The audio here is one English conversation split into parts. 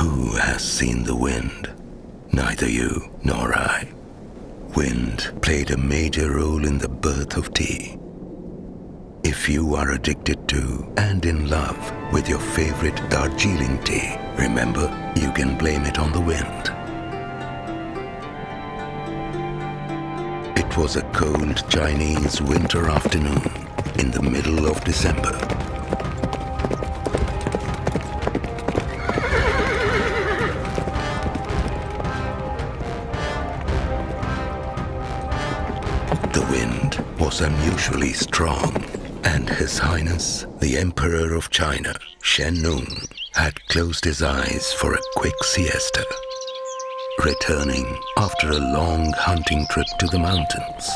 Who has seen the wind? Neither you nor I. Wind played a major role in the birth of tea. If you are addicted to and in love with your favorite Darjeeling tea, remember, you can blame it on the wind. It was a cold Chinese winter afternoon in the middle of December. The wind was unusually strong, and His Highness, the Emperor of China, Shen Nung, had closed his eyes for a quick siesta, returning after a long hunting trip to the mountains.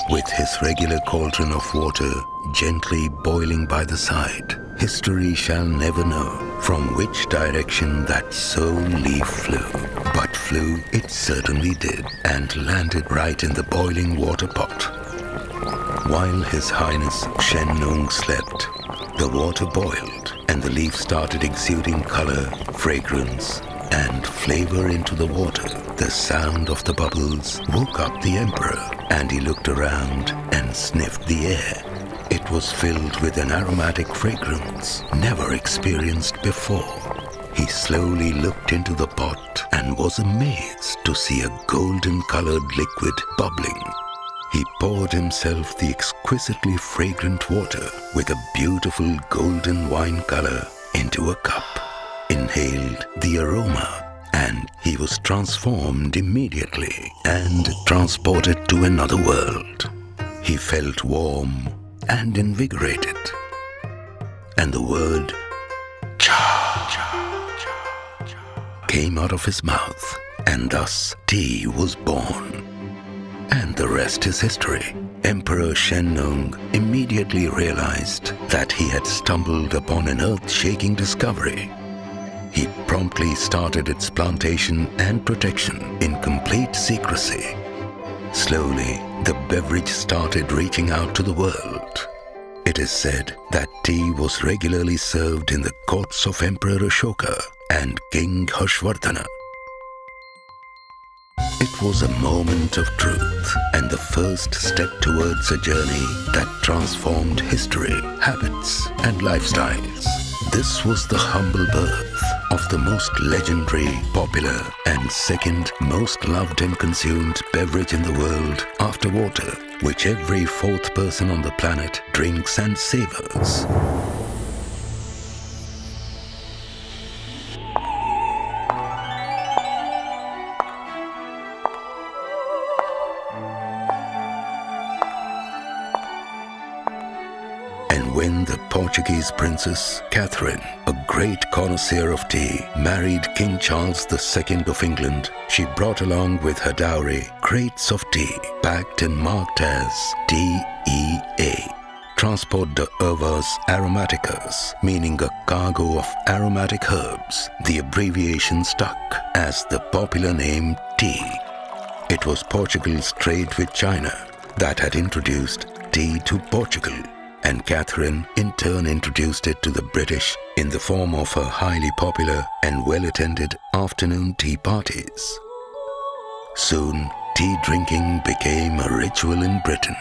With his regular cauldron of water gently boiling by the side, history shall never know from which direction that sole leaf flew. But flew it certainly did, and landed right in the boiling water pot. While His Highness Shen Nung slept, the water boiled and the leaf started exuding color, fragrance, and flavor into the water. The sound of the bubbles woke up the emperor, and he looked around and sniffed the air. It was filled with an aromatic fragrance never experienced before. He slowly looked into the pot and was amazed to see a golden-colored liquid bubbling. He poured himself the exquisitely fragrant water with a beautiful golden wine color into a cup, inhaled the aroma, and he was transformed immediately and transported to another world. He felt warm and invigorated, and the word came out of his mouth, and thus tea was born. And the rest is history. Emperor Shen Nung immediately realized that he had stumbled upon an earth-shaking discovery. He promptly started its plantation and protection in complete secrecy. Slowly, the beverage started reaching out to the world. It is said that tea was regularly served in the courts of Emperor Ashoka and King Harshvardhana. It was a moment of truth and the first step towards a journey that transformed history, habits, and lifestyles. This was the humble birth of the most legendary, popular, and second most loved and consumed beverage in the world after water, which every fourth person on the planet drinks and savors. When the Portuguese princess Catherine, a great connoisseur of tea, married King Charles II of England, she brought along with her dowry crates of tea packed and marked as TEA, Transport de Ervas Aromaticas, meaning a cargo of aromatic herbs. The abbreviation stuck as the popular name tea. It was Portugal's trade with China that had introduced tea to Portugal, and Catherine in turn introduced it to the British in the form of her highly popular and well-attended afternoon tea parties. Soon, tea drinking became a ritual in Britain.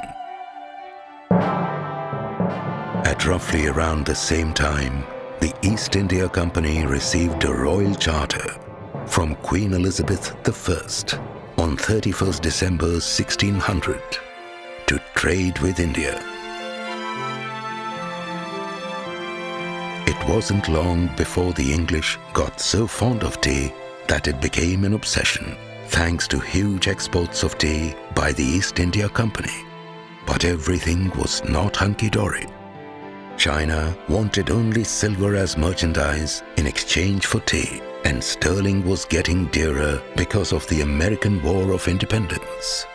At roughly around the same time, the East India Company received a royal charter from Queen Elizabeth I on 31st December 1600 to trade with India. It wasn't long before the English got so fond of tea that it became an obsession, thanks to huge exports of tea by the East India Company. But everything was not hunky-dory. China wanted only silver as merchandise in exchange for tea, and sterling was getting dearer because of the American War of Independence.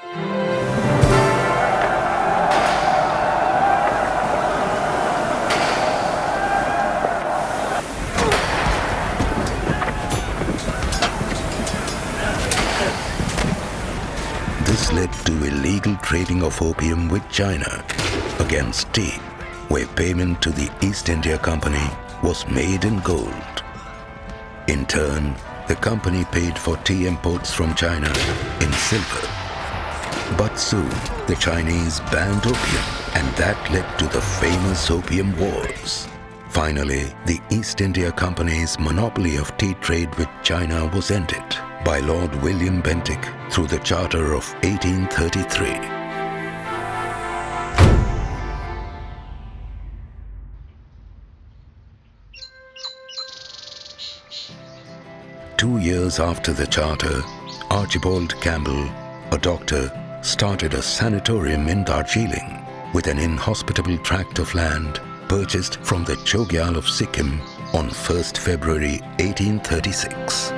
This led to illegal trading of opium with China against tea, where payment to the East India Company was made in gold. In turn, the company paid for tea imports from China in silver. But soon, the Chinese banned opium, and that led to the famous Opium Wars. Finally, the East India Company's monopoly of tea trade with China was ended by Lord William Bentinck through the Charter of 1833. 2 years after the charter, Archibald Campbell, a doctor, started a sanatorium in Darjeeling with an inhospitable tract of land purchased from the Chogyal of Sikkim on 1st February 1836.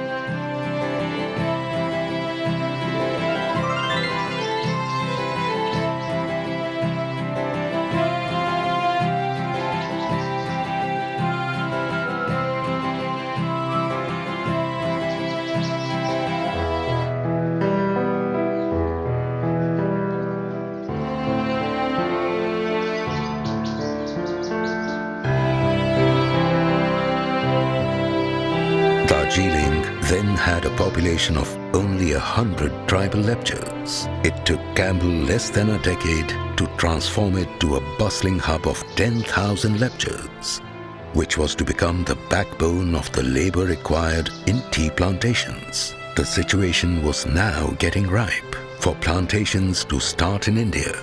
Darjeeling then had a population of only 100 tribal lepchas. It took Campbell less than a decade to transform it to a bustling hub of 10,000 lepchas, which was to become the backbone of the labor required in tea plantations. The situation was now getting ripe for plantations to start in India.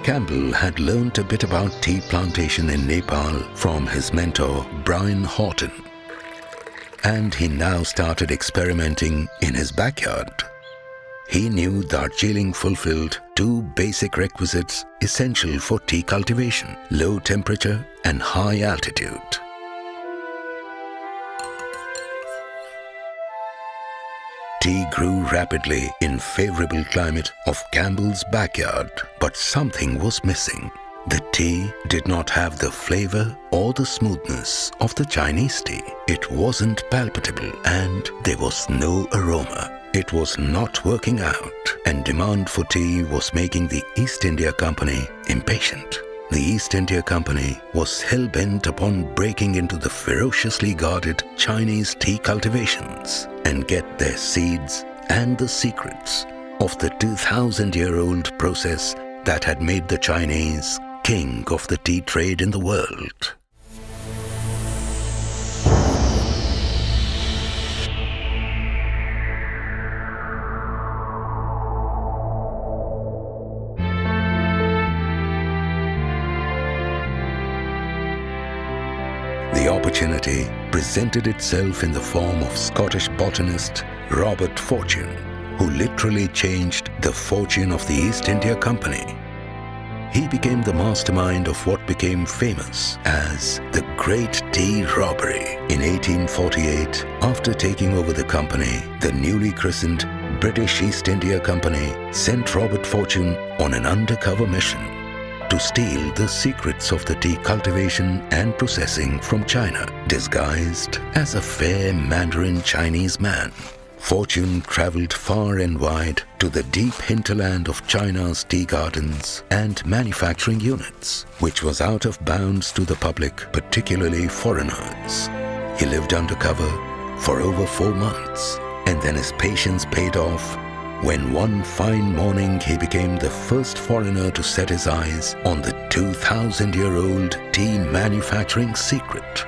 Campbell had learnt a bit about tea plantation in Nepal from his mentor Brian Horton, and he now started experimenting in his backyard. He knew Darjeeling fulfilled two basic requisites essential for tea cultivation: low temperature and high altitude. Tea grew rapidly in favorable climate of Campbell's backyard, but something was missing. The tea did not have the flavor or the smoothness of the Chinese tea. It wasn't palpable and there was no aroma. It was not working out, and demand for tea was making the East India Company impatient. The East India Company was hell-bent upon breaking into the ferociously guarded Chinese tea cultivations and get their seeds and the secrets of the 2,000-year-old process that had made the Chinese king of the tea trade in the world. The opportunity presented itself in the form of Scottish botanist Robert Fortune, who literally changed the fortune of the East India Company. He became the mastermind of what became famous as the Great Tea Robbery. In 1848, after taking over the company, the newly christened British East India Company sent Robert Fortune on an undercover mission to steal the secrets of the tea cultivation and processing from China, disguised as a fair Mandarin Chinese man. Fortune travelled far and wide to the deep hinterland of China's tea gardens and manufacturing units, which was out of bounds to the public, particularly foreigners. He lived undercover for over 4 months, and then his patience paid off when one fine morning he became the first foreigner to set his eyes on the 2,000-year-old tea manufacturing secret.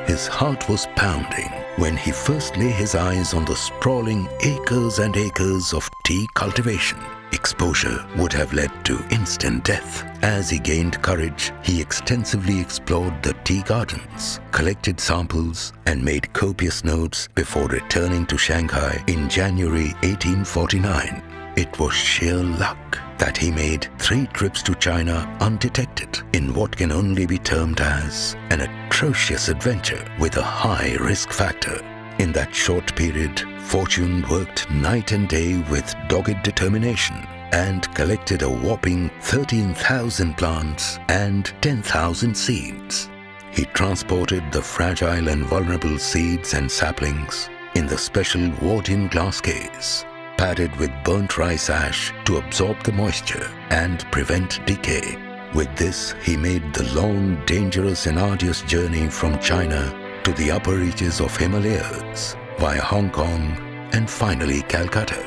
His heart was pounding when he first lay his eyes on the sprawling acres and acres of tea cultivation. Exposure would have led to instant death. As he gained courage, he extensively explored the tea gardens, collected samples, and made copious notes before returning to Shanghai in January 1849. It was sheer luck that he made 3 trips to China undetected in what can only be termed as an atrocious adventure with a high risk factor. In that short period, Fortune worked night and day with dogged determination and collected a whopping 13,000 plants and 10,000 seeds. He transported the fragile and vulnerable seeds and saplings in the special Wardian glass case, padded with burnt rice ash to absorb the moisture and prevent decay. With this, he made the long, dangerous and arduous journey from China to the upper reaches of Himalayas, via Hong Kong, and finally Calcutta.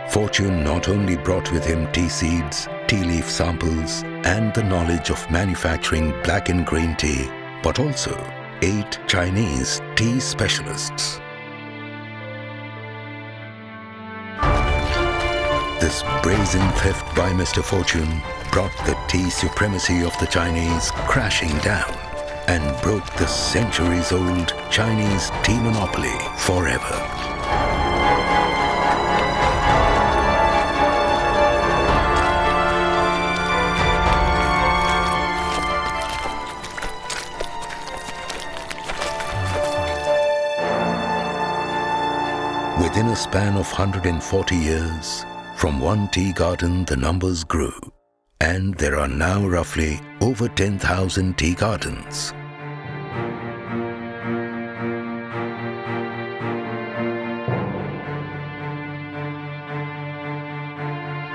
Fortune not only brought with him tea seeds, tea leaf samples, and the knowledge of manufacturing black and green tea, but also 8 Chinese tea specialists. This brazen theft by Mr. Fortune brought the tea supremacy of the Chinese crashing down and broke the centuries-old Chinese tea monopoly forever. Within a span of 140 years, from one tea garden the numbers grew, and there are now roughly over 10,000 tea gardens.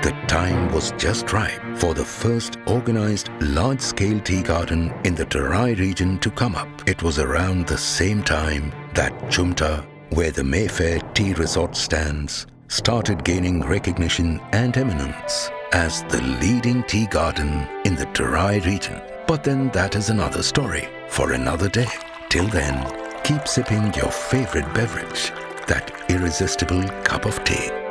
The time was just right for the first organized large-scale tea garden in the Terai region to come up. It was around the same time that Chumta, where the Mayfair Tea Resort stands, started gaining recognition and eminence as the leading tea garden in the Terai region. But then that is another story for another day. Till then, keep sipping your favorite beverage, that irresistible cup of tea.